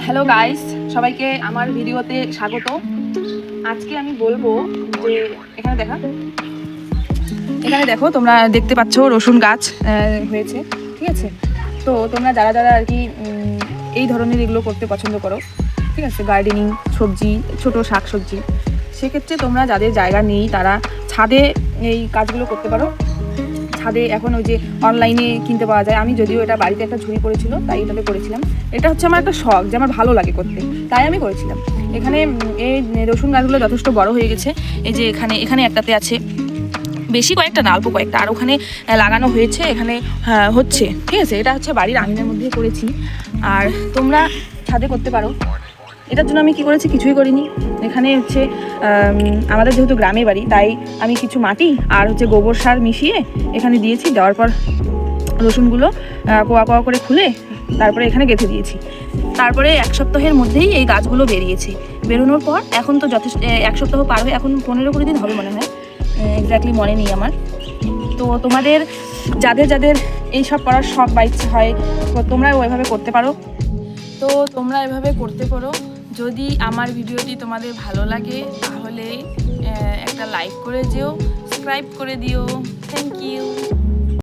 Hello guys, সবাইকে আমার ভিডিওতে স্বাগত। আজকে আমি বলবো যে এখানে দেখো তোমরা দেখতে পাচ্ছ রসুন গাছ হয়েছে, ঠিক আছে। তো তোমরা যারা যারা আর কি এই ধরনের এগুলো করতে পছন্দ করো, ঠিক আছে, গার্ডেনিং, সবজি, ছোট শাক সবজি, সেক্ষেত্রে তোমরা যাদের জায়গা নেই তারা ছাদে এই কাজগুলো করতে পারো। ছাদে এখন ওই যে অনলাইনে কিনতে পাওয়া যায়। আমি যদিও এটা বাড়িতে একটা ঝুড়ি পড়েছিল তাই এটাতে করেছিলাম। এটা হচ্ছে আমার একটা শখ, যে আমার ভালো লাগে করতে, তাই আমি করেছিলাম। এখানে এই রসুন গাছগুলো যথেষ্ট বড় হয়ে গেছে। এই যে এখানে একটাতে আছে, বেশি কয়েকটা না, অল্প কয়েকটা, আর ওখানে লাগানো হয়েছে, এখানে হচ্ছে, ঠিক আছে। এটা হচ্ছে বাড়ির আঙিনার মধ্যে করেছি, আর তোমরা ছাদে করতে পারো। এটার জন্য আমি কি করেছি, কিছুই করিনি। এখানে হচ্ছে আমাদের যেহেতু গ্রামে বাড়ি, তাই আমি কিছু মাটি আর হচ্ছে গোবর সার মিশিয়ে এখানে দিয়েছি। দেওয়ার পর রসুনগুলো কোয়া কোয়া করে খুলে তারপরে এখানে গেঁথে দিয়েছি। তারপরে 1 সপ্তাহের মধ্যেই এই গাছগুলো বেরিয়েছে। বেরোনোর পর এখন তো যথেষ্ট 1 সপ্তাহ পার হয়ে এখন 15-20 দিন হবে মনে হয়, এক্স্যাক্টলি মনে নেই আমার। তো তোমাদের যাদের যাদের এইসব করার শখ বা ইচ্ছে হয়, তোমরা ওইভাবে করতে পারো। তো তোমরা এভাবে করতে পারো। যদি আমার ভিডিওটি তোমাদের ভালো লাগে তাহলে একটা লাইক করে যেও, সাবস্ক্রাইব করে দিও। Thank you.